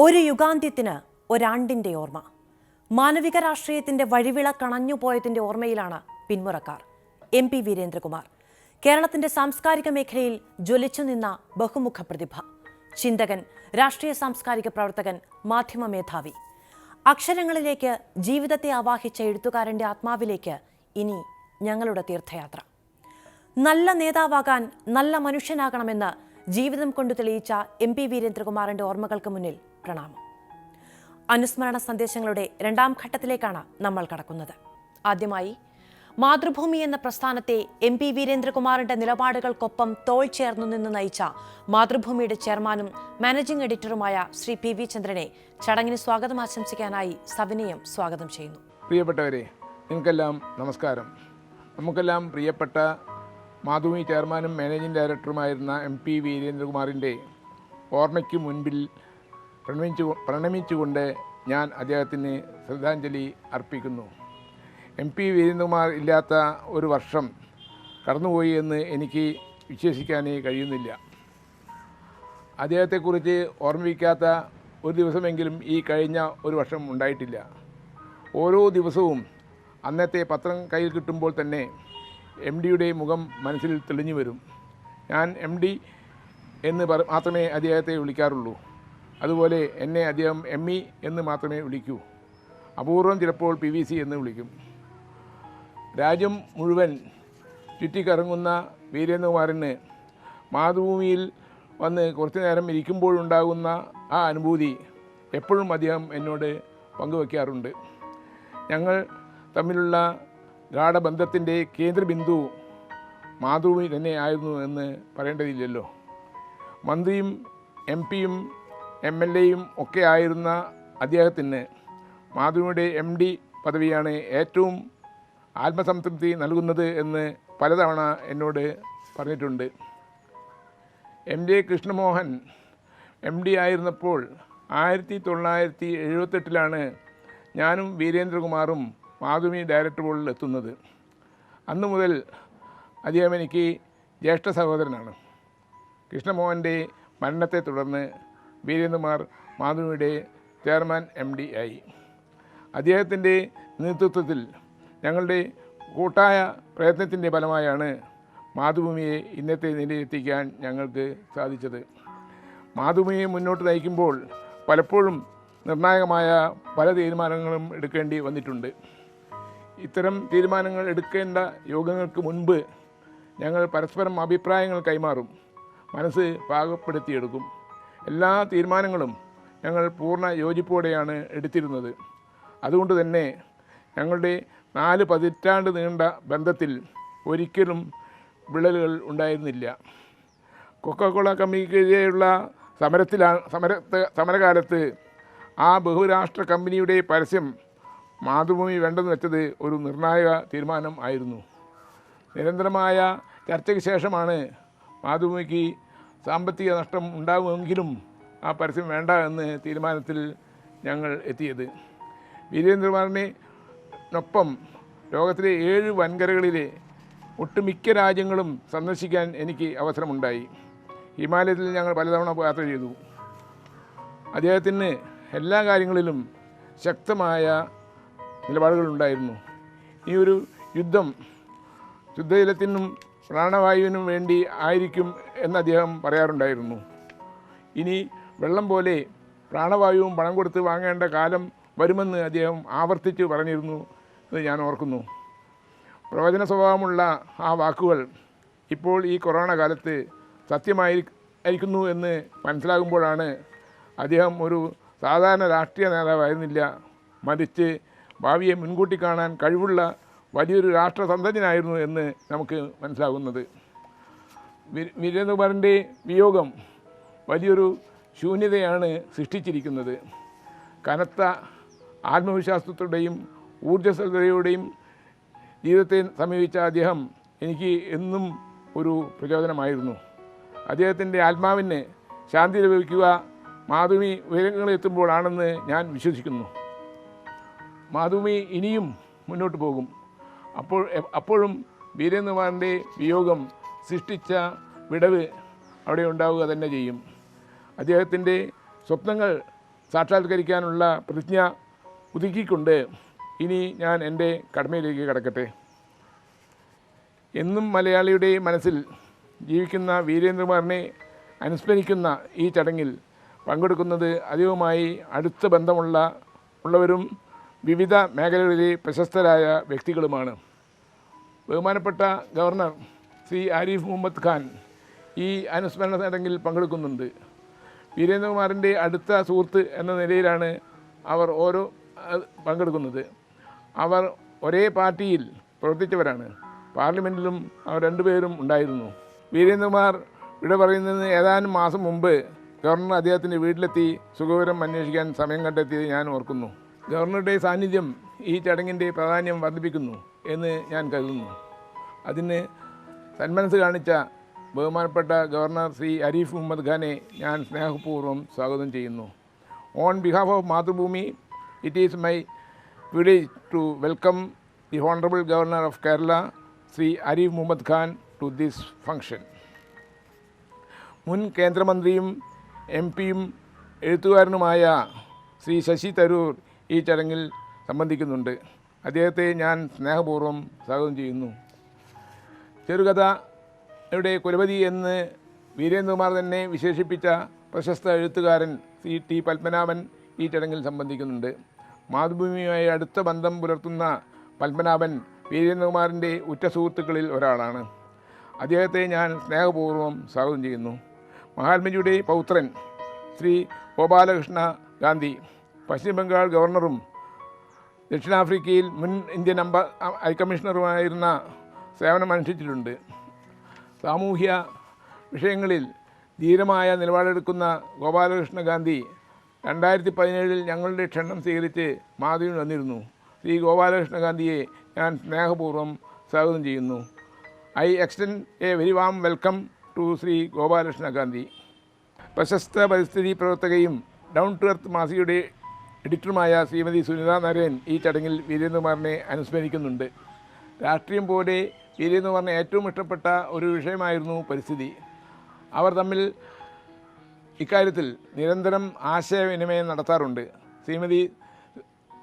ഒരു യുഗാന്ത്യത്തിന് ഒരാണ്ടിന്റെ ഓർമ്മ. മാനവിക രാഷ്ട്രീയത്തിന്റെ വഴിവിള കണഞ്ഞുപോയതിന്റെ ഓർമ്മയിലാണ് പിന്മുറക്കാർ. MP വീരേന്ദ്രകുമാർ കേരളത്തിന്റെ സാംസ്കാരിക മേഖലയിൽ ജ്വലിച്ചുനിന്ന ബഹുമുഖ പ്രതിഭ, ചിന്തകൻ, രാഷ്ട്രീയ സാംസ്കാരിക പ്രവർത്തകൻ, മാധ്യമ മേധാവി. അക്ഷരങ്ങളിലേക്ക് ജീവിതത്തെ ആവാഹിച്ച എഴുത്തുകാരന്റെ ആത്മാവിലേക്ക് ഇനി ഞങ്ങളുടെ തീർത്ഥയാത്ര. നല്ല നേതാവാകാൻ നല്ല മനുഷ്യനാകണമെന്ന് ജീവിതം കൊണ്ട് തെളിയിച്ച MP വീരേന്ദ്രകുമാറിന്റെ ഓർമ്മകൾക്ക് മുന്നിൽ പ്രണാമം. അനുസ്മരണ സന്ദേശങ്ങളുടെ രണ്ടാം ഘട്ടത്തിലേക്കാണ് നമ്മൾ കടക്കുന്നത്. ആദ്യമായി മാതൃഭൂമി എന്ന പ്രസ്ഥാനത്തെ MP വീരേന്ദ്രകുമാറിന്റെ നിലപാടുകൾക്കൊപ്പം തോൾ ചേർന്നു നിന്ന് നയിച്ച മാതൃഭൂമിയുടെ ചെയർമാനും മാനേജിംഗ് എഡിറ്ററുമായ ശ്രീ PV ചന്ദ്രനെ ചടങ്ങിന് സ്വാഗതം ആശംസിക്കാനായി സവിനയം സ്വാഗതം ചെയ്യുന്നു. പ്രിയപ്പെട്ടവരെ, നിങ്ങൾക്കെല്ലാം നമസ്കാരം. നമുക്കെല്ലാം പ്രിയപ്പെട്ട മാതൃഭൂമി ചെയർമാനും മാനേജിംഗ് ഡയറക്ടറുമായിരുന്ന MP വീരേന്ദ്രകുമാറിൻ്റെ ഓർമ്മയ്ക്ക് മുൻപിൽ പ്രണമിച്ചുകൊണ്ട് ഞാൻ അദ്ദേഹത്തിന് ശ്രദ്ധാഞ്ജലി അർപ്പിക്കുന്നു. MP വീരേന്ദ്രകുമാർ ഇല്ലാത്ത ഒരു വർഷം കടന്നുപോയി എന്ന് എനിക്ക് വിശ്വസിക്കാനേ കഴിയുന്നില്ല. അദ്ദേഹത്തെക്കുറിച്ച് ഓർമ്മിക്കാത്ത ഒരു ദിവസമെങ്കിലും ഈ കഴിഞ്ഞ ഒരു വർഷം ഉണ്ടായിട്ടില്ല. ഓരോ ദിവസവും അന്നത്തെ പത്രം കയ്യിൽ കിട്ടുമ്പോൾ തന്നെ MDയുടെ മുഖം മനസ്സിൽ തെളിഞ്ഞു വരും. ഞാൻ MD എന്ന് മാത്രമേ അദ്ദേഹത്തെ വിളിക്കാറുള്ളൂ. അതുപോലെ എന്നെ അദ്ദേഹം ME എന്ന് മാത്രമേ വിളിക്കൂ. അപൂർവം ചിലപ്പോൾ PVC എന്ന് വിളിക്കും. രാജ്യം മുഴുവൻ ചുറ്റിക്കറങ്ങുന്ന വീരേന്ദ്രകുമാറിന് മാതൃഭൂമിയിൽ വന്ന് കുറച്ചു നേരം ഇരിക്കുമ്പോഴുണ്ടാകുന്ന ആ അനുഭൂതി എപ്പോഴും അദ്ദേഹം എന്നോട് പങ്കുവയ്ക്കാറുണ്ട്. ഞങ്ങൾ തമ്മിലുള്ള ഗാഢബന്ധത്തിൻ്റെ കേന്ദ്രബിന്ദു മാതൃഭൂമി തന്നെ ആയിരുന്നു എന്ന് പറയേണ്ടതില്ലല്ലോ. മന്ത്രിയും MPയും MLAയും ഒക്കെ ആയിരുന്ന അദ്ദേഹത്തിന് മാതൃഭൂമിയുടെ MD പദവിയാണ് ഏറ്റവും ആത്മസംതൃപ്തി നൽകുന്നത് എന്ന് പലതവണ എന്നോട് പറഞ്ഞിട്ടുണ്ട്. MJ കൃഷ്ണമോഹൻ MD ആയിരുന്നപ്പോൾ 1978 ഞാനും വീരേന്ദ്രകുമാറും മാതൃഭൂമി ഡയറക്ടർ ബോർഡിൽ എത്തുന്നത്. അന്നു മുതൽ അദ്ദേഹം എനിക്ക് ജ്യേഷ്ഠ സഹോദരനാണ്. കൃഷ്ണമോഹൻ്റെ മരണത്തെ തുടർന്ന് വീരേന്ദ്രകുമാർ മാതൃഭൂമിയുടെ ചെയർമാൻ MD ആയി. അദ്ദേഹത്തിൻ്റെ നേതൃത്വത്തിൽ ഞങ്ങളുടെ കൂട്ടായ പ്രയത്നത്തിൻ്റെ ഫലമായാണ് മാതൃഭൂമിയെ ഇന്നത്തെ നിലയിലെത്തിക്കാൻ ഞങ്ങൾക്ക് സാധിച്ചത്. മാതൃഭൂമിയെ മുന്നോട്ട് നയിക്കുമ്പോൾ പലപ്പോഴും നിർണായകമായ പല തീരുമാനങ്ങളും എടുക്കേണ്ടി വന്നിട്ടുണ്ട്. ഇത്തരം തീരുമാനങ്ങൾ എടുക്കേണ്ട യോഗങ്ങൾക്ക് മുൻപ് ഞങ്ങൾ പരസ്പരം അഭിപ്രായങ്ങൾ കൈമാറും, മനസ്സ് പാകപ്പെടുത്തിയെടുക്കും. എല്ലാ തീരുമാനങ്ങളും ഞങ്ങൾ പൂർണ്ണ യോജിപ്പോടെയാണ് എടുത്തിരുന്നത്. അതുകൊണ്ട് തന്നെ ഞങ്ങളുടെ 4 പതിറ്റാണ്ട് നീണ്ട ബന്ധത്തിൽ ഒരിക്കലും വിള്ളലുകൾ ഉണ്ടായിരുന്നില്ല. കൊക്കക്കോള കമ്പനിക്കെതിരെയുള്ള സമരകാലത്ത് ആ ബഹുരാഷ്ട്ര കമ്പനിയുടെ പരസ്യം മാതൃഭൂമി വേണ്ടെന്ന് വെച്ചത് ഒരു നിർണായക തീരുമാനം ആയിരുന്നു. നിരന്തരമായ ചർച്ചയ്ക്ക് ശേഷമാണ് മാതൃഭൂമിക്ക് സാമ്പത്തിക നഷ്ടം ഉണ്ടാകുമെങ്കിലും ആ പരസ്യം വേണ്ട എന്ന് തീരുമാനത്തിൽ ഞങ്ങൾ എത്തിയത്. വീരേന്ദ്രകുമാറിനൊപ്പം ലോകത്തിലെ 7 വൻകരകളിലെ ഒട്ടുമിക്ക രാജ്യങ്ങളും സന്ദർശിക്കാൻ എനിക്ക് അവസരമുണ്ടായി. ഹിമാലയത്തിൽ ഞങ്ങൾ പലതവണ യാത്ര ചെയ്തു. അദ്ദേഹത്തിന് എല്ലാ കാര്യങ്ങളിലും ശക്തമായ നിലപാടുകളുണ്ടായിരുന്നു. ഈ ഒരു യുദ്ധം ശുദ്ധജലത്തിനും പ്രാണവായുവിനും വേണ്ടി ആയിരിക്കും എന്ന് അദ്ദേഹം പറയാറുണ്ടായിരുന്നു. ഇനി വെള്ളം പോലെ പ്രാണവായുവും പണം കൊടുത്ത് വാങ്ങേണ്ട കാലം വരുമെന്ന് അദ്ദേഹം ആവർത്തിച്ച് പറഞ്ഞിരുന്നു എന്ന് ഞാൻ ഓർക്കുന്നു. പ്രവചന സ്വഭാവമുള്ള ആ വാക്കുകൾ ഇപ്പോൾ ഈ കൊറോണ കാലത്ത് സത്യമായിരിക്കുന്നു എന്ന് മനസ്സിലാകുമ്പോഴാണ് അദ്ദേഹം ഒരു സാധാരണ രാഷ്ട്രീയ നേതാവായിരുന്നില്ല, മറിച്ച് ഭാവിയെ മുൻകൂട്ടി കാണാൻ കഴിവുള്ള വലിയൊരു രാഷ്ട്രതന്ത്രജ്ഞനായിരുന്നു എന്ന് നമുക്ക് മനസ്സിലാകുന്നത്. വീരേന്ദ്രകുമാറിൻ്റെ വിയോഗം വലിയൊരു ശൂന്യതയാണ് സൃഷ്ടിച്ചിരിക്കുന്നത്. കനത്ത ആത്മവിശ്വാസത്തോടെയും ഊർജ്ജസ്വലതയോടെയും ജീവിതത്തെ സമീപിച്ച അദ്ദേഹം എനിക്ക് എന്നും ഒരു പ്രചോദനമായിരുന്നു. അദ്ദേഹത്തിൻ്റെ ആത്മാവിന് ശാന്തി ലഭിക്കുക മാതൃഭൂമി ഉയരങ്ങളെത്തുമ്പോഴാണെന്ന് ഞാൻ വിശ്വസിക്കുന്നു. മാതൃഭൂമി ഇനിയും മുന്നോട്ട് പോകും. അപ്പോഴും വീരേന്ദ്രകുമാറിൻ്റെ വിയോഗം സൃഷ്ടിച്ച വിടവ് അവിടെ ഉണ്ടാവുക തന്നെ ചെയ്യും. അദ്ദേഹത്തിൻ്റെ സ്വപ്നങ്ങൾ സാക്ഷാത്കരിക്കാനുള്ള പ്രതിജ്ഞ പുതുക്കിക്കൊണ്ട് ഇനി ഞാൻ എൻ്റെ കടമയിലേക്ക് കടക്കട്ടെ. എന്നും മലയാളിയുടെ മനസ്സിൽ ജീവിക്കുന്ന വീരേന്ദ്രകുമാറിനെ അനുസ്മരിക്കുന്ന ഈ ചടങ്ങിൽ പങ്കെടുക്കുന്നത് അധികമായി അടുത്ത ബന്ധമുള്ളവരും വിവിധ മേഖലകളിലെ പ്രശസ്തരായ വ്യക്തികളുമാണ്. ബഹുമാനപ്പെട്ട ഗവർണർ ശ്രീ ആരിഫ് മുഹമ്മദ് ഖാൻ ഈ അനുസ്മരണ ചടങ്ങിൽ പങ്കെടുക്കുന്നുണ്ട്. വീരേന്ദ്രകുമാറിൻ്റെ അടുത്ത സുഹൃത്ത് എന്ന നിലയിലാണ് അവർ പങ്കെടുക്കുന്നത്. അവർ ഒരേ പാർട്ടിയിൽ പ്രവർത്തിച്ചവരാണ്. പാർലമെൻറ്റിലും അവർ രണ്ടുപേരും ഉണ്ടായിരുന്നു. വീരേന്ദ്രകുമാർ ഇവിടെ പറയുന്നതിന് ഏതാനും മാസം മുമ്പ് ഗവർണർ അദ്ദേഹത്തിൻ്റെ വീട്ടിലെത്തി സുഖവിവരം അന്വേഷിക്കാൻ സമയം കണ്ടെത്തിയത് ഞാൻ ഓർക്കുന്നു. ഗവർണറുടെ സാന്നിധ്യം ഈ ചടങ്ങിൻ്റെ പ്രാധാന്യം വർദ്ധിപ്പിക്കുന്നു എന്ന് ഞാൻ കരുതുന്നു. അതിന് സന്മനസ് കാണിച്ച ബഹുമാനപ്പെട്ട ഗവർണർ ശ്രീ ആരിഫ് മുഹമ്മദ് ഖാനെ ഞാൻ സ്നേഹപൂർവ്വം സ്വാഗതം ചെയ്യുന്നു. On behalf of Mathrubhumi, it is my privilege to welcome the Honorable Governor of Kerala, Sri Arif Muhammad Khan, to this function. മുൻ കേന്ദ്രമന്ത്രിയും MP-യും എഴുത്തുകാരനുമായ ശ്രീ ശശി തരൂർ ഈ ചടങ്ങിൽ സംബന്ധിക്കുന്നുണ്ട്. അദ്ദേഹത്തെ ഞാൻ സ്നേഹപൂർവ്വം സ്വാഗതം ചെയ്യുന്നു. ചെറുകഥയുടെ കുലപതി എന്ന് വീരേന്ദ്രകുമാർ തന്നെ വിശേഷിപ്പിച്ച പ്രശസ്ത എഴുത്തുകാരൻ ശ്രീ ടി പത്മനാഭൻ ഈ ചടങ്ങിൽ സംബന്ധിക്കുന്നുണ്ട്. മാതൃഭൂമിയുമായി അടുത്ത ബന്ധം പുലർത്തുന്ന പത്മനാഭൻ വീരേന്ദ്രകുമാറിൻ്റെ ഉറ്റ സുഹൃത്തുക്കളിൽ ഒരാളാണ്. അദ്ദേഹത്തെ ഞാൻ സ്നേഹപൂർവ്വം സ്വാഗതം ചെയ്യുന്നു. മഹാത്മജിയുടെ പൗത്രൻ ശ്രീ ഗോപാലകൃഷ്ണ ഗാന്ധി പശ്ചിമ ബംഗാൾ ഗവർണറും ദക്ഷിണാഫ്രിക്കയിൽ മുൻ ഇന്ത്യൻ ഹൈക്കമ്മീഷണറുമായിരുന്ന സേവനമനുഷ്ഠിച്ചിട്ടുണ്ട്. സാമൂഹ്യ വിഷയങ്ങളിൽ ധീരമായ നിലപാടെടുക്കുന്ന ഗോപാലകൃഷ്ണ ഗാന്ധി 2017 ഞങ്ങളുടെ ക്ഷണം സ്വീകരിച്ച് മാതൃഭൂമിയിൽ വന്നിരുന്നു. ശ്രീ ഗോപാലകൃഷ്ണ ഗാന്ധിയെ ഞാൻ സ്നേഹപൂർവ്വം സ്വാഗതം ചെയ്യുന്നു. I extend a very warm welcome to Shri Gopalakrishna Gandhi. പ്രശസ്ത പരിസ്ഥിതി പ്രവർത്തകയും ഡൗൺ ടു എർത്ത് മാസികയുടെ എഡിറ്ററുമായ ശ്രീമതി സുനിത നരേൻ ഈ ചടങ്ങിൽ വീരേന്ദ്രകുമാറിനെ അനുസ്മരിക്കുന്നുണ്ട്. രാഷ്ട്രീയം പോലെ വീരേന്ദ്രകുമാറിന് ഏറ്റവും ഇഷ്ടപ്പെട്ട ഒരു വിഷയമായിരുന്നു പരിസ്ഥിതി. അവർ തമ്മിൽ ഇക്കാര്യത്തിൽ നിരന്തരം ആശയവിനിമയം നടത്താറുണ്ട്. ശ്രീമതി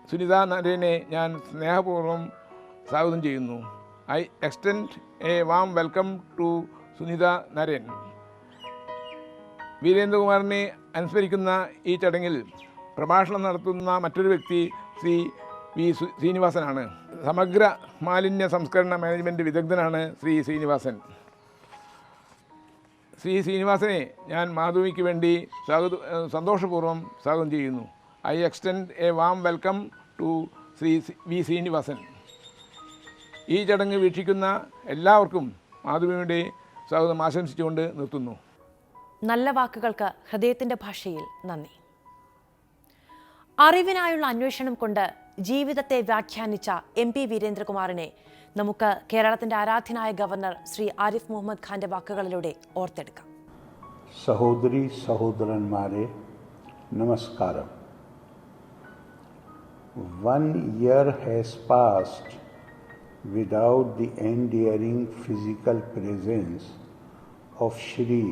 സുനിത നരേനെ ഞാൻ സ്നേഹപൂർവ്വം സ്വാഗതം ചെയ്യുന്നു. I extend a warm welcome to Sunitha Naren. വീരേന്ദ്രകുമാറിനെ അനുസ്മരിക്കുന്ന ഈ ചടങ്ങിൽ പ്രഭാഷണം നടത്തുന്ന മറ്റൊരു വ്യക്തി ശ്രീ വി ശ്രീനിവാസനാണ്. സമഗ്ര മാലിന്യ സംസ്കരണ മാനേജ്മെൻറ്റ് വിദഗ്ധനാണ് ശ്രീ ശ്രീനിവാസൻ. ശ്രീ ശ്രീനിവാസനെ ഞാൻ മാധവിക്ക് വേണ്ടി സന്തോഷപൂർവ്വം സ്വാഗതം ചെയ്യുന്നു. I extend a warm welcome to Shri V Srinivasan. ഈ ചടങ്ങ് വീക്ഷിക്കുന്ന എല്ലാവർക്കും മാധവിയുടെ സ്വാഗതം ആശംസിച്ചുകൊണ്ട് നിർത്തുന്നു. നല്ല വാക്കുകൾക്ക് ഹൃദയത്തിൻ്റെ ഭാഷയിൽ നന്ദി. അറിവിനായുള്ള അന്വേഷണം കൊണ്ട് ജീവിതത്തെ വ്യാഖ്യാനിച്ച MP വീരേന്ദ്രകുമാറിനെ നമുക്ക് കേരളത്തിന്റെ ആരാധ്യനായ ഗവർണർ ശ്രീ ആരിഫ് മുഹമ്മദ് ഖാന്റെ വാക്കുകളിലൂടെ ഓർത്തെടുക്കാം. സഹോദരി സഹോദരന്മാരെ, നമസ്കാരം. 1 year has passed without the endearing physical presence of Shri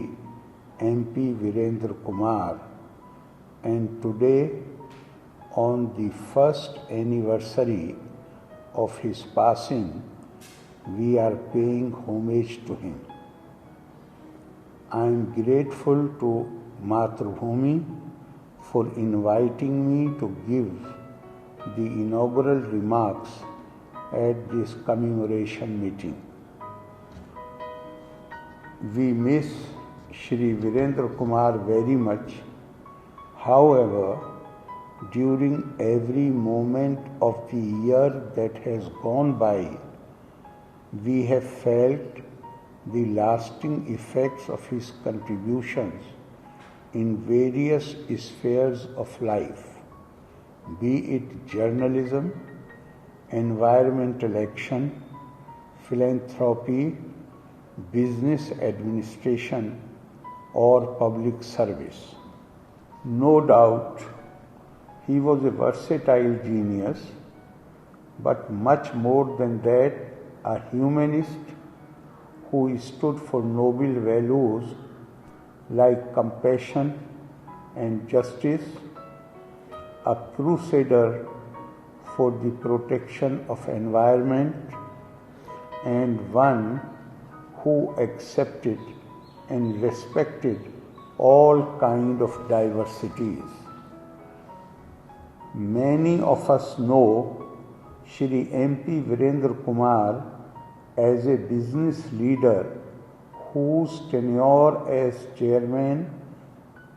MP Virendra Kumar, and today, on the first anniversary of his passing, we are paying homage to him. I am grateful to Mathrubhumi for inviting me to give the inaugural remarks at this commemoration meeting. We miss Shri Virendra Kumar very much. However, during every moment of the year that has gone by, we have felt the lasting effects of his contributions in various spheres of life, be it journalism, environmental action, philanthropy, business administration, or public service. No doubt, he was a versatile genius, but much more than that, a humanist who stood for noble values like compassion and justice, a crusader for the protection of environment, and one who accepted and respected all kind of diversities. Many of us know Shri MP Virendra Kumar as a business leader whose tenure as chairman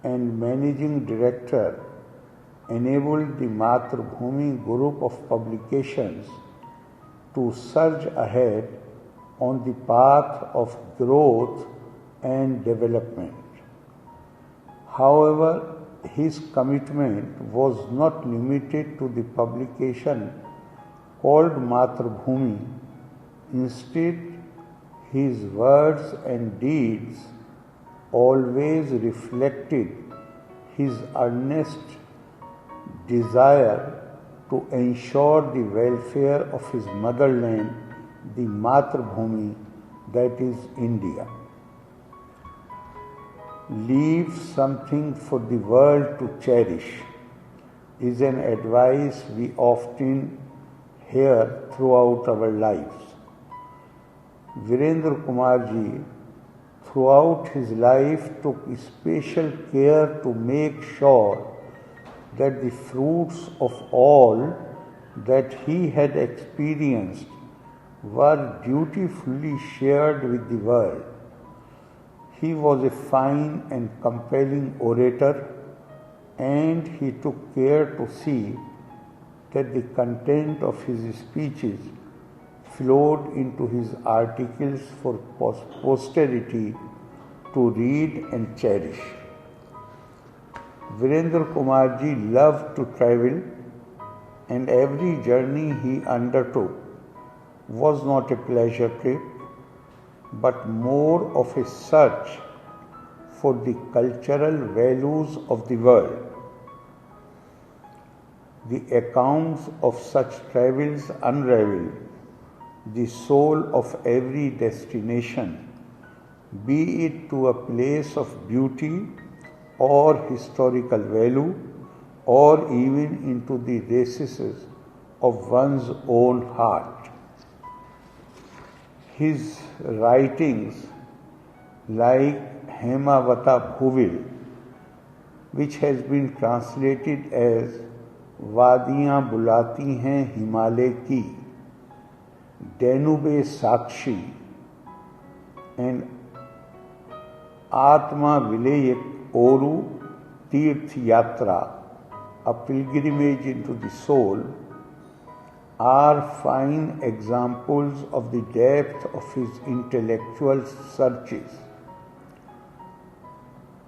and managing director enabled the Matrbhumi group of publications to surge ahead on the path of growth and development. However, his commitment was not limited to the publication called Matrbhumi. Instead, his words and deeds always reflected his earnest desire to ensure the welfare of his motherland, the Matrbhumi, that is India. Leave something for the world to cherish is an advice we often hear throughout our lives. Virendra Kumar ji, throughout his life, took special care to make sure that the fruits of all that he had experienced were dutifully shared with the world. He was a fine and compelling orator, and he took care to see that the content of his speeches flowed into his articles for posterity to read and cherish. Virendra Kumar ji loved to travel, and every journey he undertook was not a pleasure trip, but more of a search for the cultural values of the world. The accounts of such travels unravel the soul of every destination, be it to a place of beauty or historical value, or even into the recesses of one's own heart. His writings, like Hemavata Bhuvil, which has been translated as Wadiyan Bulati Hain Himalay Ki, Danube Sakshi, and Atma Vilayat Oru Tirth Yatra, a pilgrimage into the soul, are fine examples of the depth of his intellectual searches.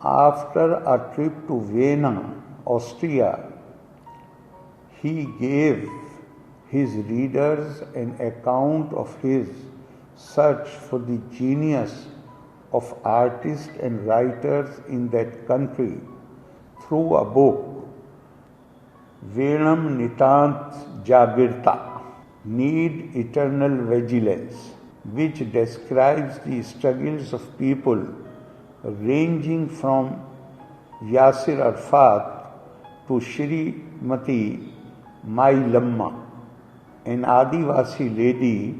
After a trip to Vienna, Austria, he gave his readers an account of his search for the genius of artists and writers in that country through a book, Venam Nitant Jagirta, Need Eternal Vigilance, which describes the struggles of people ranging from Yasir Arafat to Shrimati Mai Lamma, an Adivasi lady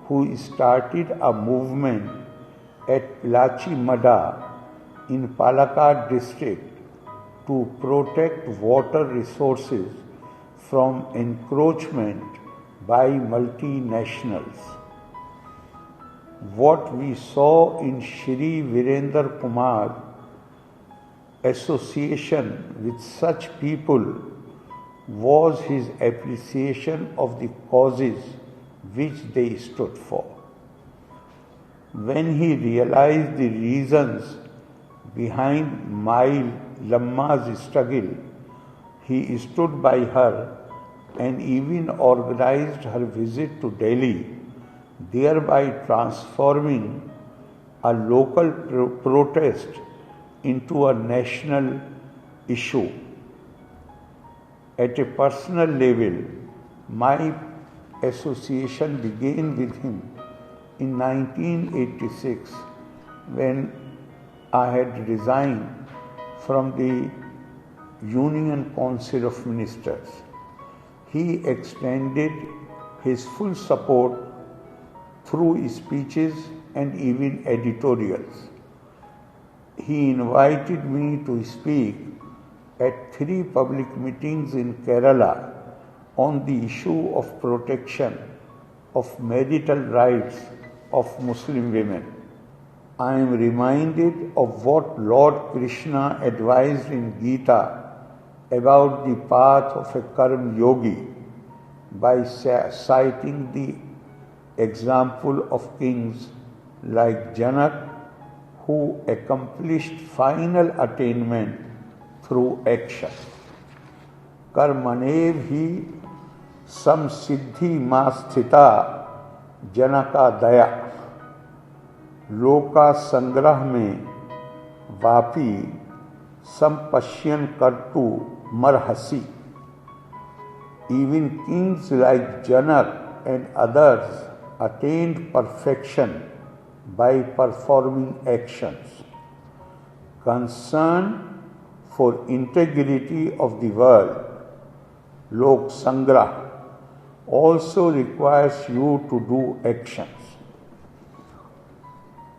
who started a movement at Pilachi Mada in Palakkad district to protect water resources from encroachment by multinationals. What we saw in Shri Virendra Kumar association with such people was his appreciation of the causes which they stood for. When he realized the reasons behind Mai Lamma's struggle, he stood by her and even organized her visit to Delhi, thereby transforming a local protest into a national issue. At a personal level, my association began with him in 1986 when I had resigned from the Union Council of Ministers. He extended his full support through speeches and even editorials. He invited me to speak at 3 public meetings in Kerala on the issue of protection of marital rights of Muslim women. I am reminded of what Lord Krishna advised in Gita about the path of a Karma yogi by citing the example of kings like Janak, who accomplished final attainment through action. Karmanev hi samsiddhi masthita janaka daya. लोका संग्रह में Vapi संपश्यन करतु मरहसी. Even kings like Janak and others attained perfection by performing actions. Concern for integrity of the world, Lok Sangrah, also requires you to do actions.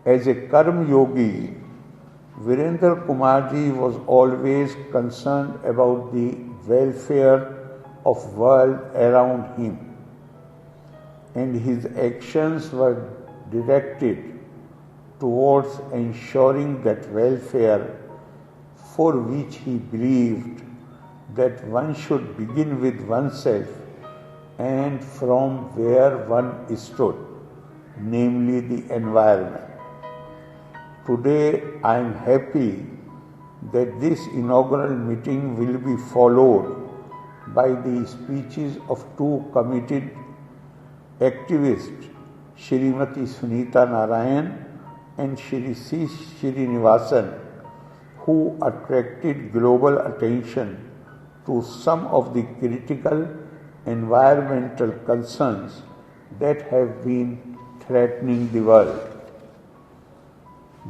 As a Karma yogi, Virendra Kumarji was always concerned about the welfare of world around him, and his actions were directed towards ensuring that welfare, for which he believed that one should begin with oneself and from where one stood, namely the environment. Today I am happy that this inaugural meeting will be followed by the speeches of 2 committed activists, Shrimati Sunita Narayan and Shri C. Srinivasan, who attracted global attention to some of the critical environmental concerns that have been threatening the world.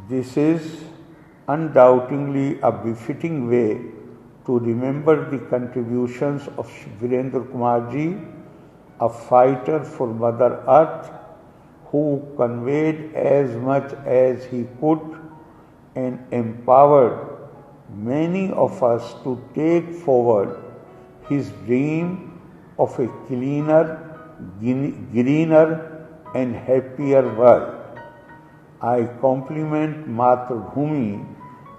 This is undoubtedly a befitting way to remember the contributions of Virendra Kumarji, a fighter for Mother Earth, who conveyed as much as he could and empowered many of us to take forward his dream of a cleaner, greener and happier world. I compliment Matrbhumi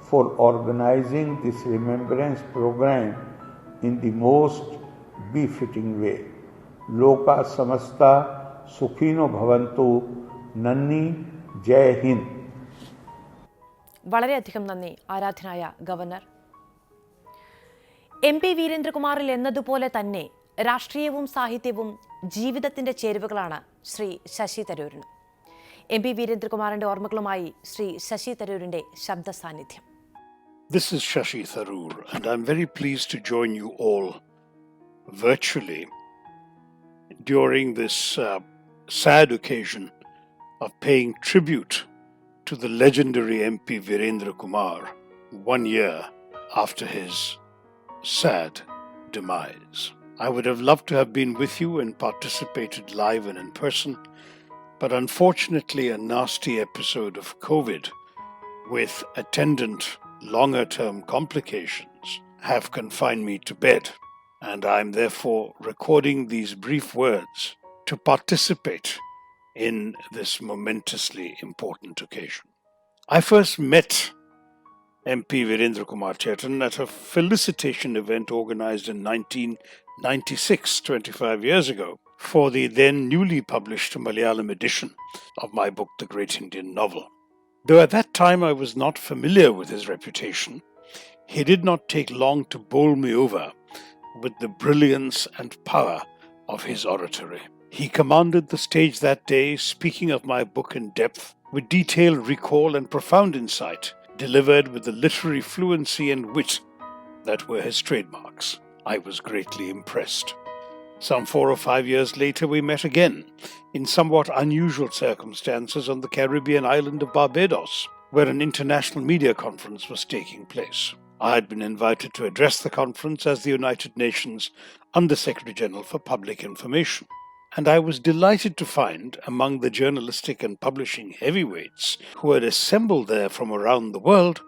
for organizing this remembrance program in the most befitting way. Loka samasta sukhino bhavantu. Nanni, Jai Hind. വളരെയധികം നന്ദി ആരാധനായ governor. MP വീരേന്ദ്രകുമാറിൽ എന്നതുപോലെ തന്നെ രാഷ്ട്രീയവും സാഹിത്യവും ജീവിതത്തിന്റെ ചേരുവകളാണ് Shri Sasi തരൂരിന്. MP വീരേന്ദ്രകുമാറിന്റെ ഓർമ്മകളുമായി Shri Sasi തരൂരിന്റെ ശബ്ദ സാന്നിധ്യം. This is Shashi Tharoor, and I'm very pleased to join you all virtually during this sad occasion of paying tribute to the legendary MP Virendra Kumar 1 year after his sad demise. I would have loved to have been with you and participated live and in person, but unfortunately a nasty episode of COVID with attendant longer-term complications have confined me to bed, and I am therefore recording these brief words to participate in this momentously important occasion. I first met MP Virendra Kumar Chetan at a felicitation event organized in 1996, 25 years ago, for the then newly published Malayalam edition of my book, The Great Indian Novel. Though at that time I was not familiar with his reputation, he did not take long to bowl me over with the brilliance and power of his oratory. He commanded the stage that day, speaking of my book in depth, with detailed recall and profound insight, delivered with the literary fluency and wit that were his trademarks. I was greatly impressed. Some 4 or 5 years later, we met again in somewhat unusual circumstances on the Caribbean island of Barbados, where an international media conference was taking place. I had been invited to address the conference as the United Nations Under-Secretary General for Public Information. And I was delighted to find, among the journalistic and publishing heavyweights who had assembled there from around the world,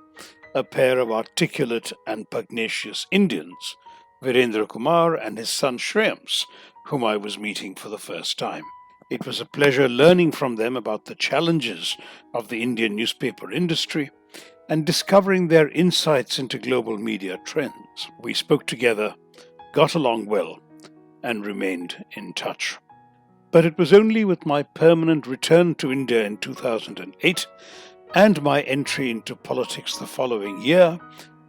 a pair of articulate and pugnacious Indians, Virendra Kumar and his son Shreyams, whom I was meeting for the first time. It was a pleasure learning from them about the challenges of the Indian newspaper industry and discovering their insights into global media trends. We spoke together, got along well, and remained in touch. But it was only with my permanent return to India in 2008 and my entry into politics the following year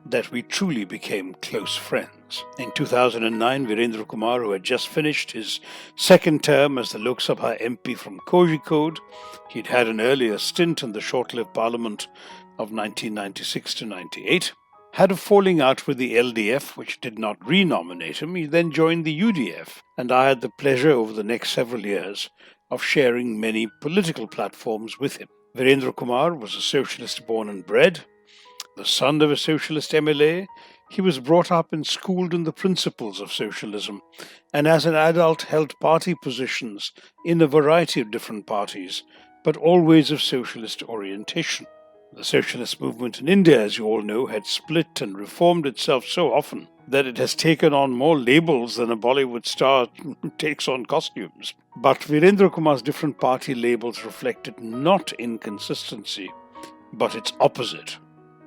that we truly became close friends. In 2009, Virendra Kumar, who had just finished his second term as the Lok Sabha MP from Kozhikode, he'd had an earlier stint in the short-lived parliament of 1996 to 98, had a falling out with the LDF, which did not renominate him. He then joined the UDF, and I had the pleasure over the next several years of sharing many political platforms with him. Virendra Kumar was a socialist born and bred, the son of a socialist MLA. He was brought up and schooled in the principles of socialism, and as an adult held party positions in a variety of different parties, but always of socialist orientation. The socialist movement in India, as you all know, had split and reformed itself so often that it has taken on more labels than a Bollywood star takes on costumes. But Virendra Kumar's different party labels reflected not inconsistency, but its opposite.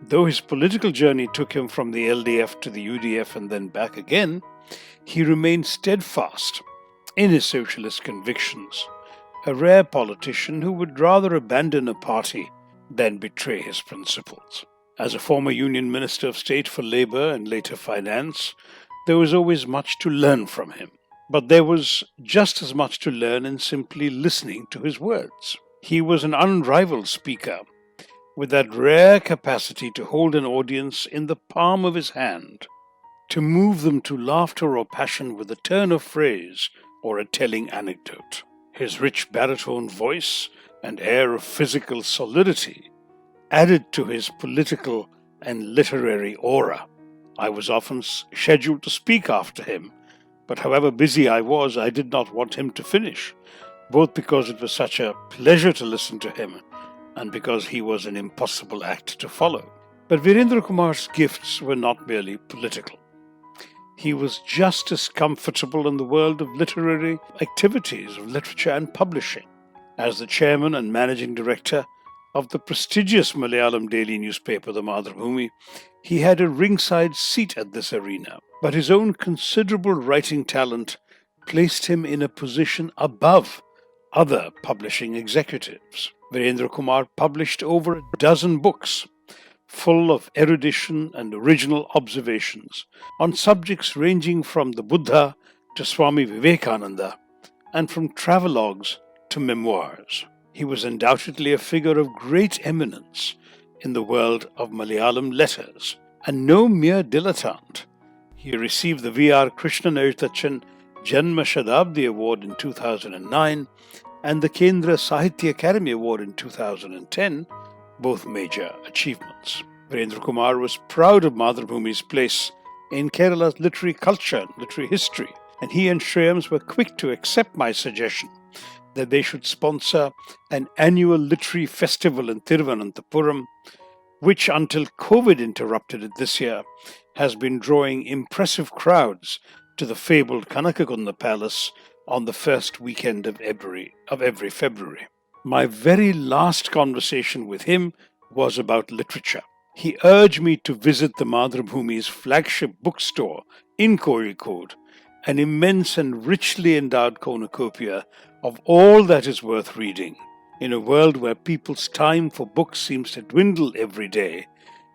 Though his political journey took him from the LDF to the UDF and then back again, he remained steadfast in his socialist convictions, a rare politician who would rather abandon a party than betray his principles. As a former Union Minister of State for Labour and later Finance, there was always much to learn from him. But there was just as much to learn in simply listening to his words. He was an unrivaled speaker, with that rare capacity to hold an audience in the palm of his hand, to move them to laughter or passion with a turn of phrase or a telling anecdote. His rich baritone voice and air of physical solidity added to his political and literary aura. I was often scheduled to speak after him, but however busy I was, I did not want him to finish, both because it was such a pleasure to listen to him and because he was an impossible act to follow. But Virendra Kumar's gifts were not merely political. He was just as comfortable in the world of literary activities, of literature and publishing. As the chairman and managing director of the prestigious Malayalam daily newspaper, the Mathrubhumi, he had a ringside seat at this arena. But his own considerable writing talent placed him in a position above other publishing executives. Virendra Kumar published over a dozen books, full of erudition and original observations on subjects ranging from the Buddha to Swami Vivekananda and from travelogues to memoirs. He was undoubtedly a figure of great eminence in the world of Malayalam letters, and no mere dilettante. He received the V.R. Krishnan Ezhuthachan Janma Shadabdi Award in 2009 and the Kendra Sahitya Academy Award in 2010, both major achievements. Virendra Kumar was proud of Mathrubhumi's place in Kerala's literary culture and literary history, and he and Shreyams were quick to accept my suggestion that they should sponsor an annual literary festival in Thiruvananthapuram, which until COVID interrupted it this year, has been drawing impressive crowds to the fabled Kanakakunda Palace on the first weekend of every February. My very last conversation with him was about literature. He urged me to visit the Mathrubhumi's flagship bookstore in Kozhikode, an immense and richly endowed cornucopia of all that is worth reading, in a world where people's time for books seems to dwindle every day,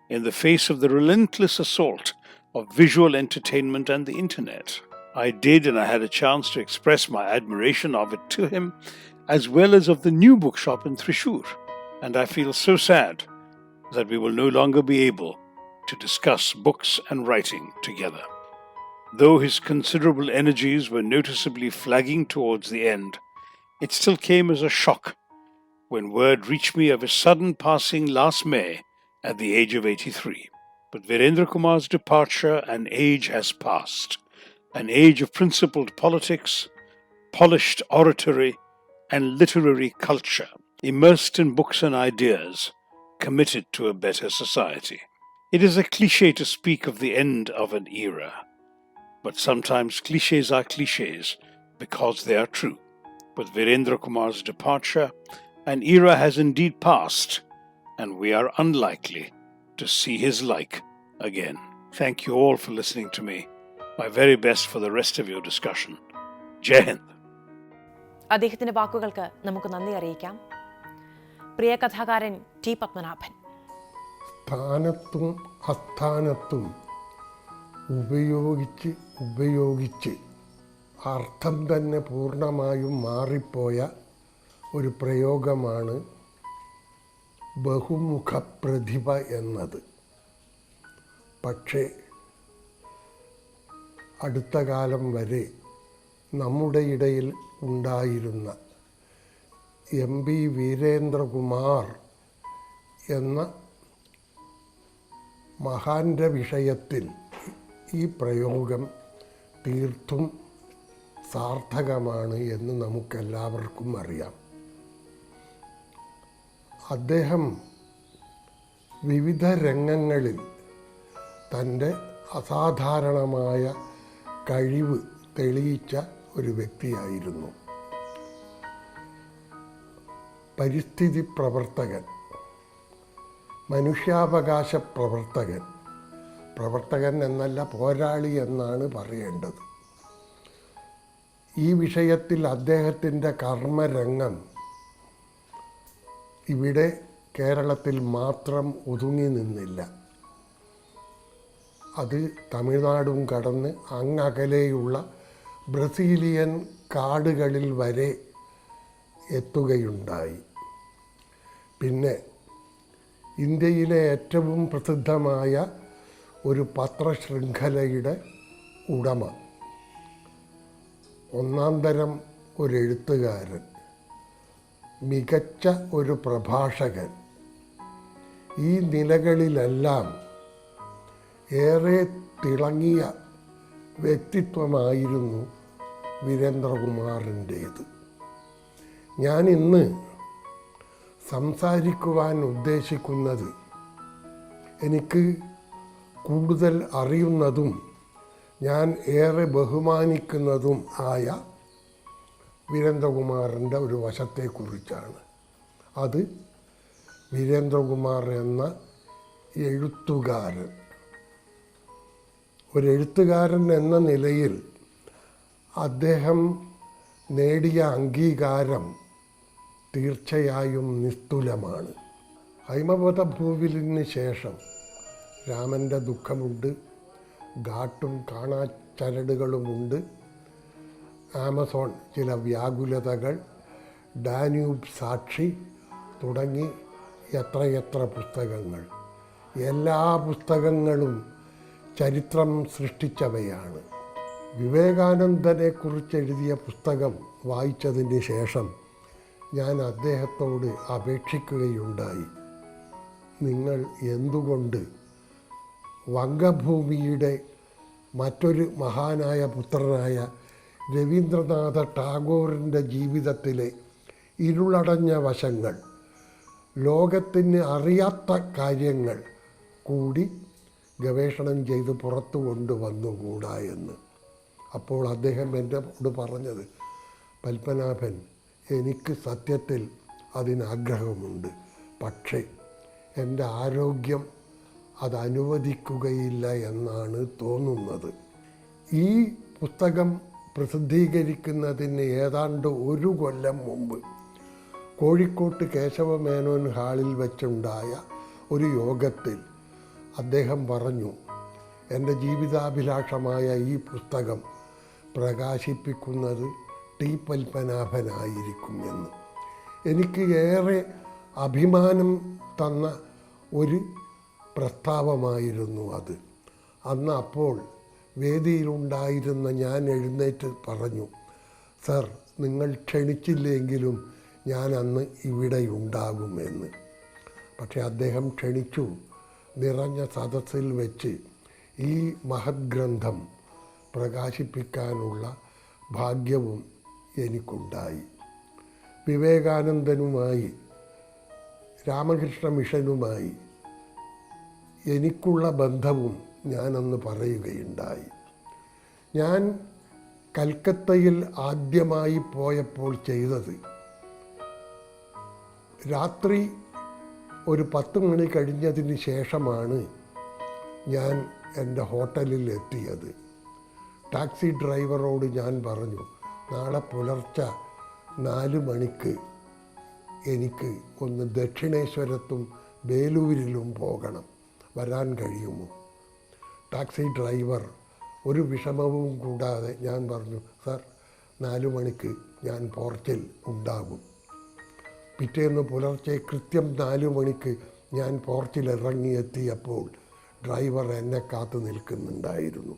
in the face of the relentless assault of visual entertainment and the internet. I did, and I had a chance to express my admiration of it to him, as well as of the new bookshop in Thrissur, and I feel so sad that we will no longer be able to discuss books and writing together. Though his considerable energies were noticeably flagging towards the end, it still came as a shock when word reached me of his sudden passing last May at the age of 83. But Virendra Kumar's departure, an age has passed, an age of principled politics, polished oratory, and literary culture, immersed in books and ideas, committed to a better society. It is a cliche to speak of the end of an era, but sometimes cliches are cliches because they are true. With Virendra Kumar's departure, an era has indeed passed, and we are unlikely to see his like again. Thank you all for listening to me. My very best for the rest of your discussion. Jai Hind. അദ്ദേഹത്തിന്റെ വാക്കുകൾക്ക് നമുക്ക് നന്ദി അറിയിക്കാം. പ്രിയ കഥാകാരൻ T Padmanabhan. സ്ഥാനത്തും അസ്ഥാനത്തും ഉപയോഗിച്ച് അർത്ഥം തന്നെ പൂർണ്ണമായും മാറിപ്പോയ ഒരു പ്രയോഗമാണ് ബഹുമുഖ പ്രതിഭ എന്നത്. പക്ഷേ അടുത്ത കാലം വരെ നമ്മുടെ ഇടയിൽ ഉണ്ടായിരുന്ന MP വീരേന്ദ്രകുമാർ എന്ന മഹാന്റെ വിഷയത്തിൽ ഈ പ്രയോഗം തീർത്തും സാർത്ഥകമാണ് എന്ന് നമുക്കെല്ലാവർക്കും അറിയാം. അദ്ദേഹം വിവിധ രംഗങ്ങളിൽ തൻ്റെ അസാധാരണമായ കഴിവ് തെളിയിച്ച ഒരു വ്യക്തിയായിരുന്നു. പരിസ്ഥിതി പ്രവർത്തകൻ, മനുഷ്യാവകാശ പ്രവർത്തകൻ എന്നല്ല, പോരാളി എന്നാണ് പറയേണ്ടത്. ഈ വിഷയത്തിൽ അദ്ദേഹത്തിൻ്റെ കർമ്മരംഗം ഇവിടെ കേരളത്തിൽ മാത്രം ഒതുങ്ങി നിന്നില്ല. അത് തമിഴ്നാടും കടന്ന് അങ്ങകലെയുള്ള ബ്രസീലിയൻ കാടുകളിൽ വരെ എത്തുകയുണ്ടായി. പിന്നെ ഇന്ത്യയിലെ ഏറ്റവും പ്രസിദ്ധമായ ഒരു പത്രശൃംഖലയുടെ ഉടമ, ഒന്നാം തരം ഒരു എഴുത്തുകാരൻ, മികച്ച ഒരു പ്രഭാഷകൻ, ഈ നിലകളിലെല്ലാം ഏറെ തിളങ്ങിയ വ്യക്തിത്വമായിരുന്നു വീരേന്ദ്രകുമാറിൻ്റേത്. ഞാൻ ഇന്ന് സംസാരിക്കുവാൻ ഉദ്ദേശിക്കുന്നത് എനിക്ക് കൂടുതൽ അറിയുന്നതും ഞാൻ ഏറെ ബഹുമാനിക്കുന്നതും ആയ വീരേന്ദ്രകുമാറിൻ്റെ ഒരു വശത്തെക്കുറിച്ചാണ്. അത് വീരേന്ദ്രകുമാർ എന്ന എഴുത്തുകാരൻ. ഒരെഴുത്തുകാരൻ എന്ന നിലയിൽ അദ്ദേഹം നേടിയ അംഗീകാരം തീർച്ചയായും നിസ്തുലമാണ്. ഹൈമവത ഭൂവിലിന് ശേഷം രാമൻ്റെ ദുഃഖമുണ്ട്, ഘാട്ടും കാണാച്ചരടുകളുമുണ്ട്, ആമസോൺ ചില വ്യാകുലതകൾ, ഡാന്യൂബ് സാക്ഷി തുടങ്ങി എത്രയെത്ര പുസ്തകങ്ങൾ. എല്ലാ പുസ്തകങ്ങളും ചരിത്രം സൃഷ്ടിച്ചവയാണ്. വിവേകാനന്ദനെക്കുറിച്ച് എഴുതിയ പുസ്തകം വായിച്ചതിന് ശേഷം ഞാൻ അദ്ദേഹത്തോട് അപേക്ഷിക്കുകയുണ്ടായി, നിങ്ങൾ എന്തുകൊണ്ട് വംഗഭൂമിയുടെ മറ്റൊരു മഹാനായ പുത്രനായ രവീന്ദ്രനാഥ ടാഗോറിൻ്റെ ജീവിതത്തിലെ ഇരുളടഞ്ഞ വശങ്ങൾ, ലോകത്തിന് അറിയാത്ത കാര്യങ്ങൾ കൂടി ഗവേഷണം ചെയ്ത് പുറത്തു കൊണ്ടുവന്നുകൂടാ എന്ന്. അപ്പോൾ അദ്ദേഹം എന്നോട് പറഞ്ഞത്, പത്മനാഭൻ, എനിക്ക് സത്യത്തിൽ അതിനാഗ്രഹമുണ്ട്, പക്ഷേ എൻ്റെ ആരോഗ്യം അതനുവദിക്കുകയില്ല എന്നാണ് തോന്നുന്നത്. ഈ പുസ്തകം പ്രസിദ്ധീകരിക്കുന്നതിന് ഏതാണ്ട് 1 കൊല്ലം മുമ്പ് കോഴിക്കോട്ട് കേശവമേനോൻ ഹാളിൽ വെച്ചുണ്ടായ ഒരു യോഗത്തിൽ അദ്ദേഹം പറഞ്ഞു, എൻ്റെ ജീവിതാഭിലാഷമായ ഈ പുസ്തകം പ്രകാശിപ്പിക്കുന്നത് ടി പത്മനാഭനായിരിക്കും എന്ന്. എനിക്ക് ഏറെ അഭിമാനം തന്ന ഒരു പ്രസ്താവമായിരുന്നു അത്. അന്ന് അപ്പോൾ വേദിയിലുണ്ടായിരുന്ന ഞാൻ എഴുന്നേറ്റ് പറഞ്ഞു, സർ, നിങ്ങൾ ക്ഷണിച്ചില്ലെങ്കിലും ഞാൻ അന്ന് ഇവിടെ ഉണ്ടാകുമെന്ന്. പക്ഷേ അദ്ദേഹം ക്ഷണിച്ചു. നിറഞ്ഞ സദസ്സിൽ വെച്ച് ഈ മഹത് ഗ്രന്ഥം പ്രകാശിപ്പിക്കാനുള്ള ഭാഗ്യവും എനിക്കുണ്ടായി. വിവേകാനന്ദനുമായി, രാമകൃഷ്ണ മിഷനുമായി എനിക്കുള്ള ബന്ധവും ഞാനന്ന് പറയുകയുണ്ടായി. ഞാൻ കൽക്കത്തയിൽ ആദ്യമായി പോയപ്പോൾ ചെയ്തത്, രാത്രി ഒരു 10 മണി കഴിഞ്ഞതിന് ശേഷമാണ് ഞാൻ എൻ്റെ ഹോട്ടലിൽ എത്തിയത്. ടാക്സി ഡ്രൈവറോട് ഞാൻ പറഞ്ഞു, നാളെ പുലർച്ചെ 4 മണിക്ക് എനിക്ക് ഒന്ന് ദക്ഷിണേശ്വരത്തും ബേലൂരിലും പോകണം, വരാൻ കഴിയുമോ? ടാക്സി ഡ്രൈവർ ഒരു വിഷമവും കൂടാതെ ഞാൻ പറഞ്ഞു, സർ 4 മണിക്ക് ഞാൻ പോർച്ചിൽ ഉണ്ടാകും. പിറ്റേന്ന് പുലർച്ചെ കൃത്യം 4 മണിക്ക് ഞാൻ പോർച്ചിൽ ഇറങ്ങിയെത്തിയപ്പോൾ ഡ്രൈവർ എന്നെ കാത്തു നിൽക്കുന്നുണ്ടായിരുന്നു.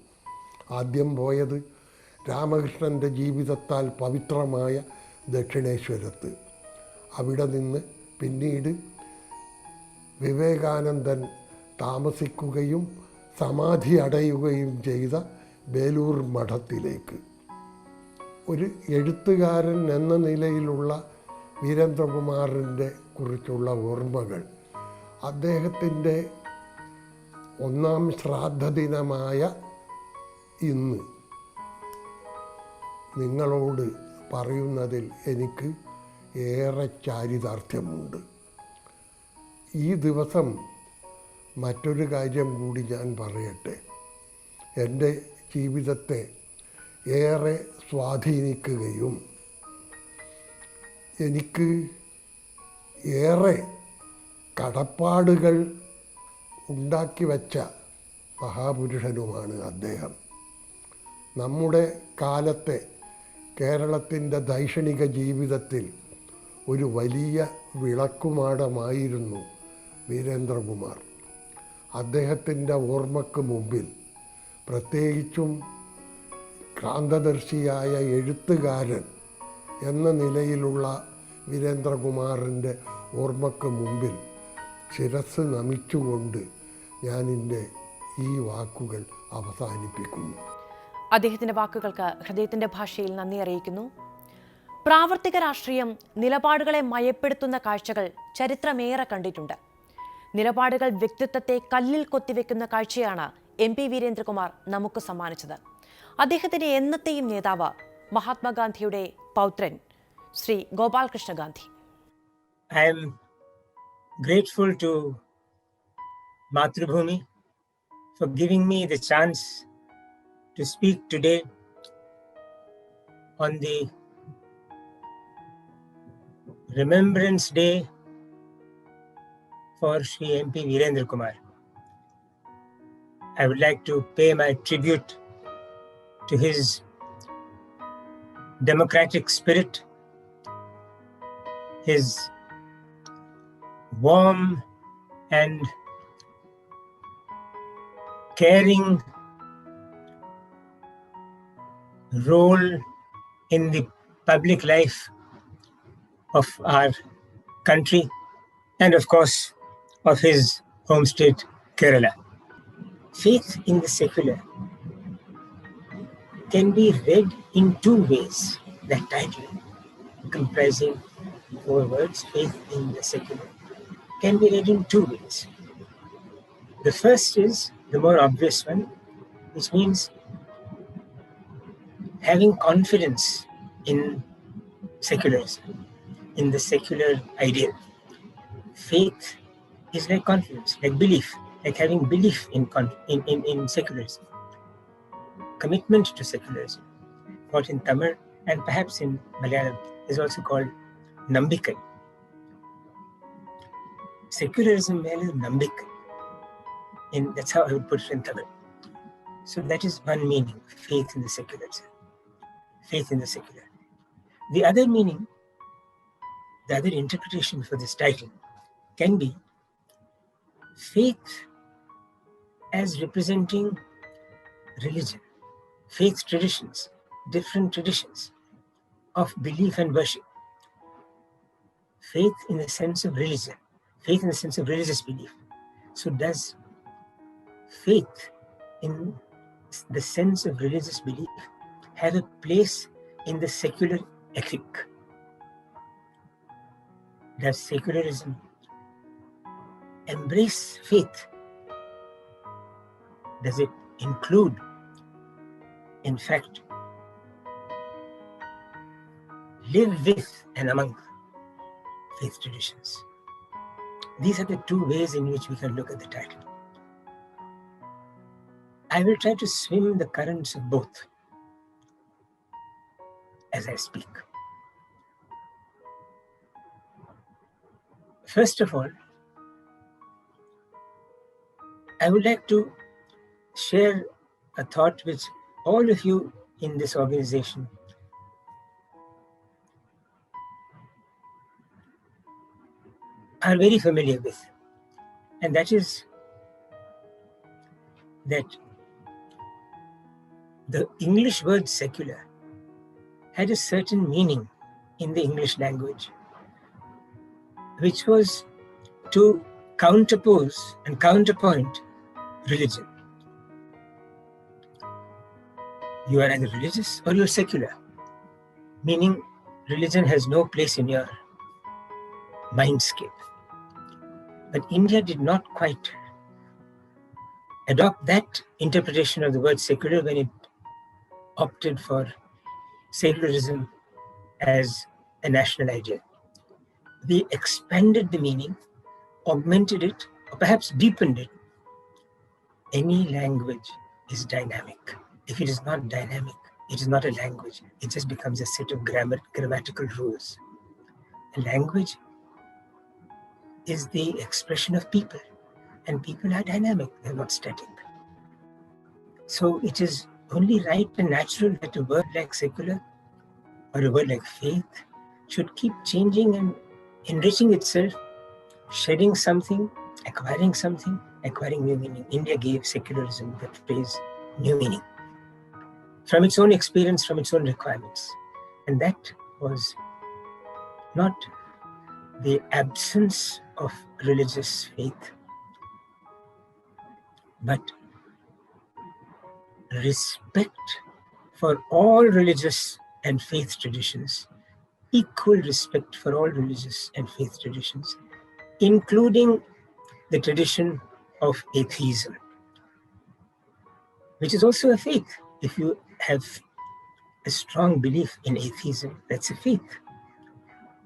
ആദ്യം പോയത് രാമകൃഷ്ണൻ്റെ ജീവിതത്താൽ പവിത്രമായ ദക്ഷിണേശ്വരത്ത്. അവിടെ നിന്ന് പിന്നീട് വിവേകാനന്ദൻ താമസിക്കുകയും സമാധി അടയുകയും ചെയ്ത ബേലൂർ മഠത്തിലേക്ക്. ഒരു എഴുത്തുകാരൻ എന്ന നിലയിലുള്ള വീരേന്ദ്രകുമാറിൻ്റെ കുറിച്ചുള്ള ഓർമ്മകൾ അദ്ദേഹത്തിൻ്റെ 1ാം ശ്രാദ്ധ ദിനമായ ഇന്ന് നിങ്ങളോട് പറയുന്നതിൽ എനിക്ക് ഏറെ ചാരിതാർത്ഥ്യമുണ്ട്. ഈ ദിവസം മറ്റൊരു കാര്യം കൂടി ഞാൻ പറയട്ടെ. എൻ്റെ ജീവിതത്തെ ഏറെ സ്വാധീനിക്കുകയും എനിക്ക് ഏറെ കടപ്പാടുകൾ ഉണ്ടാക്കി വച്ച മഹാപുരുഷനുമാണ് അദ്ദേഹം. നമ്മുടെ കാലത്തെ കേരളത്തിൻ്റെ ദൈക്ഷണിക ജീവിതത്തിൽ ഒരു വലിയ വിളക്കുമാടമായിരുന്നു വീരേന്ദ്രകുമാർ. അദ്ദേഹത്തിൻ്റെ ഓർമ്മയ്ക്ക് മുമ്പിൽ, പ്രത്യേകിച്ചും ക്രാന്തദർശിയായ എഴുത്തുകാരൻ എന്ന നിലയിലുള്ള വീരേന്ദ്രകുമാറിൻ്റെ ഓർമ്മയ്ക്ക് മുമ്പിൽ ശിരസ് നമിച്ചുകൊണ്ട് ഞാനിൻ്റെ ഈ വാക്കുകൾ അവസാനിപ്പിക്കുന്നു. അദ്ദേഹത്തിൻ്റെ വാക്കുകൾക്ക് ഹൃദയത്തിൻ്റെ ഭാഷയിൽ നന്ദി അറിയിക്കുന്നു. പ്രാവർത്തിക രാഷ്ട്രീയം നിലപാടുകളെ മയപ്പെടുത്തുന്ന കാഴ്ചകൾ ചരിത്രമേറെ കണ്ടിട്ടുണ്ട്. നിലപാടുകൾ വ്യക്തിത്വത്തെ കല്ലിൽ കൊത്തിവെക്കുന്ന കാഴ്ചയാണ് MP വീരേന്ദ്രകുമാർ നമുക്ക് സമ്മാനിച്ചത്. അദ്ദേഹത്തിൻ്റെ എന്നത്തെയും നേതാവ് മഹാത്മാഗാന്ധിയുടെ പൗത്രൻ Shri Gopalkrishna Gandhi. I am grateful to Mathrubhumi for giving me the chance to speak today on the Remembrance Day for Shri MP Veerendrakumar. I would like to pay my tribute to his democratic spirit, his warm and caring role in the public life of our country and of course of his home state Kerala. Faith in the secular can be read in 2 ways. That title, comprising 4 words, faith in the secular, can be read in 2 ways. The first is the more obvious one, which means having confidence in secularism, in the secular ideal. Faith is like confidence, like belief, like having belief in secularism. Commitment to secularism, what in Tamil and perhaps in Malayalam is also called Nambikai. Secularism is Nambikai. That's how I would put it in Tamil. So that is one meaning, faith in the secularism. Faith in the secular. The other meaning, the other interpretation for this title can be faith as representing religion, faith traditions, different traditions of belief and worship. Faith in the sense of religion, faith in the sense of religious belief. So does faith in the sense of religious belief have a place in the secular ethic? Does secularism embrace faith? Does it include, in fact, live with and among faith traditions? These are the two ways in which we can look at the title. I will try to swim the currents of both as I speak. First of all, I would like to share a thought which all of you in this organization are very familiar with, and that is that the English word secular had a certain meaning in the English language, which was to counterpose and counterpoint religion. You are either religious or you are secular, meaning religion has no place in your mindscape. But India did not quite adopt that interpretation of the word secular when it opted for secularism as a national ideal. We expanded the meaning, augmented it, or perhaps deepened it. Any language is dynamic. If it is not dynamic, it is not a language. It just becomes a set of grammatical rules. A language is the expression of people, and people are dynamic, they're not static. So it is only right and natural that a word like secular or a word like faith should keep changing and enriching itself, shedding something, acquiring new meaning. India gave secularism, the phrase, new meaning from its own experience, from its own requirements. And that was not the absence of religious faith, but respect for all religious and faith traditions, equal respect for all religious and faith traditions, including the tradition of atheism, which is also a faith. If you have a strong belief in atheism, that's a faith.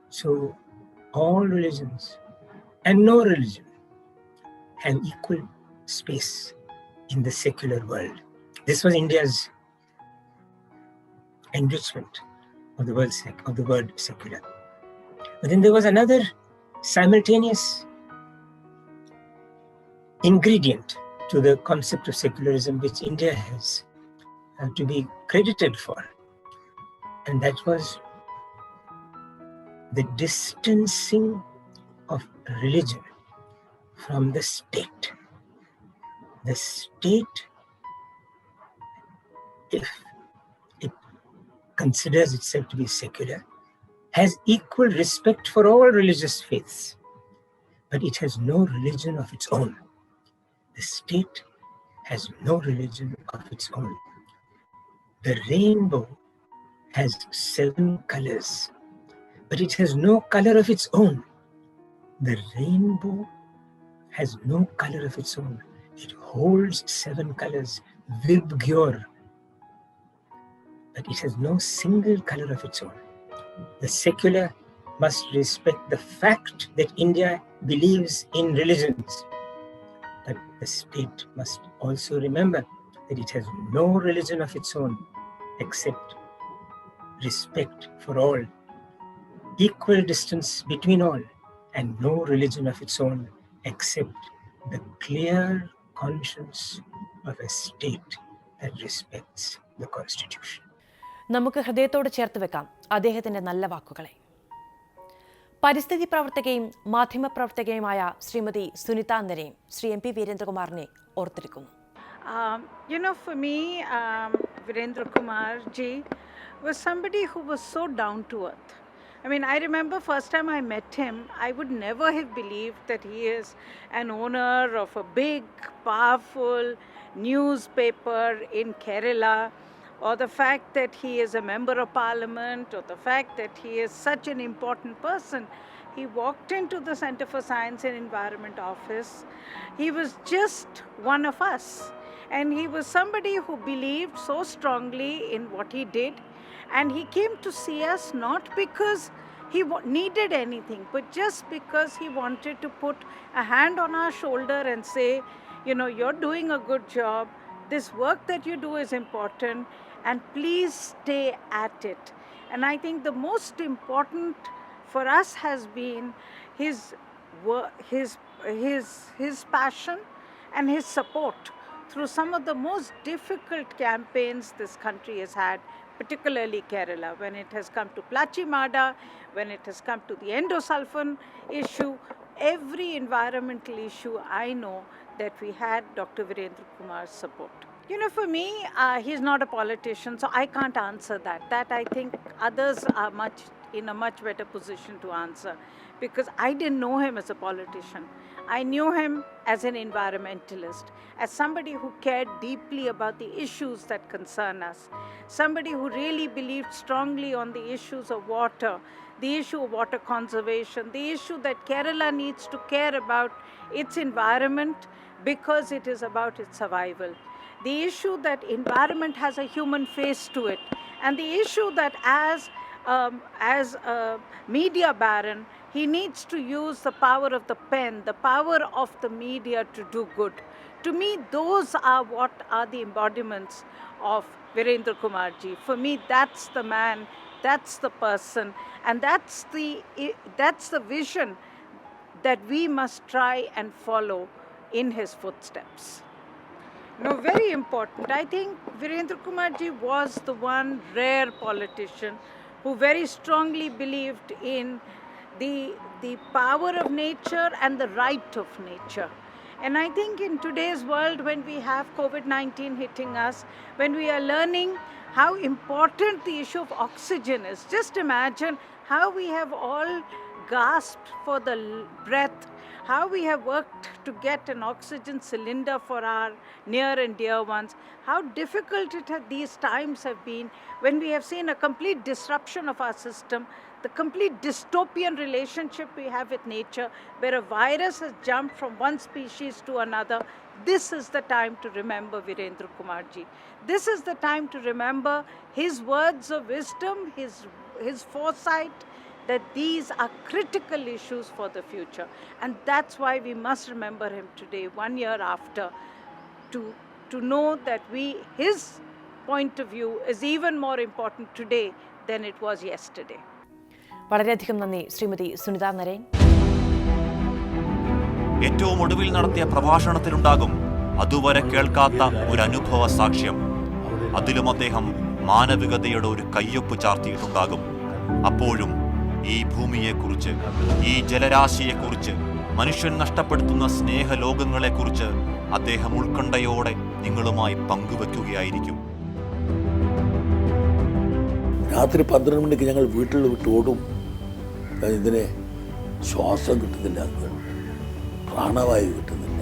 So all religions and no religion have equal space in the secular world. This was India's enrichment of the word secular. But then there was another simultaneous ingredient to the concept of secularism which India has to be credited for, and that was the distancing of religion from the state. The state, if it considers itself to be secular, has equal respect for all religious faiths, but it has no religion of its own. The state has no religion of its own. The rainbow has 7 colors, but it has no color of its own. The rainbow has no color of its own. It holds 7 colors, vibgyor, but it has no single color of its own. The secular must respect the fact that India believes in religions, but the state must also remember that it has no religion of its own except respect for all, equal distance between all, and no religion of its own except the clear conscience of a state that respects the Constitution. നമുക്ക് ഹൃദയത്തോട് ചേർത്ത് വെക്കാം അദ്ദേഹത്തിന്റെ നല്ല വാക്കുകളെ. പരിസ്ഥിതി പ്രവർത്തകയും മാധ്യമപ്രവർത്തകയുമായ Shrimati Sunitha അന്തനെയും Shri MP വീരേന്ദ്രകുമാറിനെ ഓർത്തിരിക്കുന്നു. For me, Virendra Kumar ji was somebody who was so down to earth. I mean, I remember first time I met him, I would never have believed that he is an owner of a big, powerful newspaper in Kerala, or the fact that he is a member of parliament, or the fact that he is such an important person. He walked into the Center for Science and Environment office. He was just one of us. And he was somebody who believed so strongly in what he did. And he came to see us not because he needed anything, but just because he wanted to put a hand on our shoulder and say, you know, you're doing a good job. This work that you do is important, and please stay at it. And I think the most important for us has been his passion and his support through some of the most difficult campaigns this country has had, particularly Kerala, when it has come to Plachimada, when it has come to the endosulfan issue, every environmental issue, I know that we had Dr. Virendra Kumar's support. You know, for me, he's not a politician, so I can't answer that. That I think others are in a much better position to answer, because I didn't know him as a politician. I knew him as an environmentalist, as somebody who cared deeply about the issues that concern us, somebody who really believed strongly on the issues of water, the issue of water conservation, the issue that Kerala needs to care about its environment because it is about its survival. The issue that environment has a human face to it, and the issue that as a media baron, he needs to use the power of the pen, the power of the media to do good. To me, those are what are the embodiments of Virendra Kumarji. For me, that's the man, that's the person, and that's the vision that we must try and follow in his footsteps. No, very important. I think Virendra Kumarji was the one rare politician who very strongly believed in the power of nature and the right of nature. And I think in today's world, when we have COVID-19 hitting us, when we are learning how important the issue of oxygen is, just imagine how we have all gasped for the breath, how we have worked to get an oxygen cylinder for our near and dear ones, how difficult these times have been when we have seen a complete disruption of our system, the complete dystopian relationship we have with nature, where a virus has jumped from one species to another. This is the time to remember Virendra Kumarji. This is the time to remember his words of wisdom, his foresight, that these are critical issues for the future. And that's why we must remember him today, 1 year after, to know that his point of view is even more important today than it was yesterday. വളരെയധികം നന്ദി ശ്രീമതി സുനിത നരേൻ. ഏറ്റവും ഒടുവിൽ നടത്തിയ പ്രഭാഷണത്തിലുണ്ടാകും അതുവരെ കേൾക്കാത്ത ഒരു അനുഭവ സാക്ഷ്യം. അതിലും അദ്ദേഹം മാനവികതയുടെ ഒരു കയ്യൊപ്പ് ചാർത്തിയിട്ടുണ്ടാകും. അപ്പോഴും ഈ ഭൂമിയെക്കുറിച്ച്, ഈ ജലരാശിയെക്കുറിച്ച്, മനുഷ്യൻ നഷ്ടപ്പെടുത്തുന്ന സ്നേഹലോകങ്ങളെക്കുറിച്ച് അദ്ദേഹം ഉത്കണ്ഠയോടെ നിങ്ങളുമായി പങ്കുവെക്കുകയായിരിക്കും. രാത്രി 12 മണിക്ക് ഞങ്ങൾ വീട്ടിൽ വിട്ട് ഓടും. ഇതിന് ശ്വാസം കിട്ടുന്നില്ല, പ്രാണവായു കിട്ടുന്നില്ല.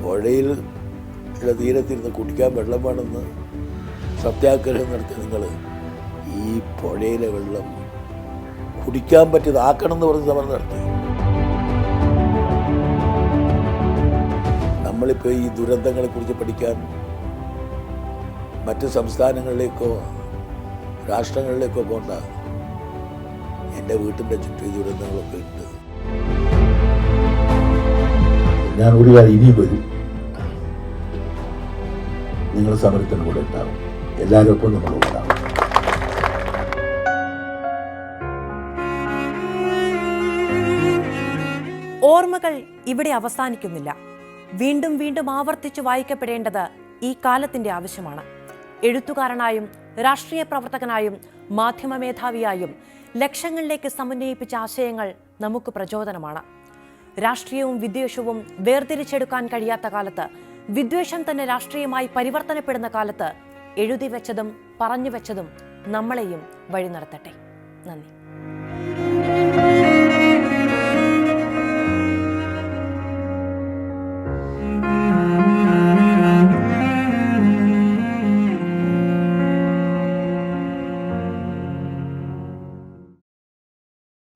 പുഴയിൽ തീരത്തിരുന്ന് കുടിക്കാൻ വെള്ളം വേണമെന്ന് സത്യാഗ്രഹം നടത്തിയ നിങ്ങൾ ഈ പുഴയിലെ വെള്ളം കുടിക്കാൻ പറ്റിയതാക്കണം എന്ന് പറഞ്ഞ് സമരം നടത്തി. നമ്മളിപ്പോൾ ഈ ദുരന്തങ്ങളെക്കുറിച്ച് പഠിക്കാൻ മറ്റ് സംസ്ഥാനങ്ങളിലേക്കോ രാഷ്ട്രങ്ങളിലേക്കോ പോകണ്ട. എൻ്റെ വീട്ടിൻ്റെ ചുറ്റും ഈ ദുരന്തങ്ങളൊക്കെ ഉണ്ട്. ഞാൻ ഒരു കാര്യം ഇനിയും വരും. നിങ്ങൾ സമരത്തിന് കൂടെ ഉണ്ടാവും. എല്ലാവരും ഒപ്പം നമ്മൾ ഉണ്ടാവും. ഓർമ്മകൾ ഇവിടെ അവസാനിക്കുന്നില്ല. വീണ്ടും വീണ്ടും ആവർത്തിച്ച് വായിക്കപ്പെടേണ്ടത് ഈ കാലത്തിന്റെ ആവശ്യമാണ്. എഴുത്തുകാരനായും രാഷ്ട്രീയ പ്രവർത്തകനായും മാധ്യമമേധാവിയായും ലക്ഷങ്ങളിലേക്ക് സമന്വയിപ്പിച്ച ആശയങ്ങൾ നമുക്ക് പ്രചോദനമാണ്. രാഷ്ട്രീയവും വിദ്വേഷവും വേർതിരിച്ചെടുക്കാൻ കഴിയാത്ത കാലത്ത്, വിദ്വേഷം തന്നെ രാഷ്ട്രീയമായി പരിവർത്തനപ്പെടുന്ന കാലത്ത് എഴുതി വെച്ചതും പറഞ്ഞു വെച്ചതും നമ്മളെയും വഴി നടത്തട്ടെ. നന്ദി.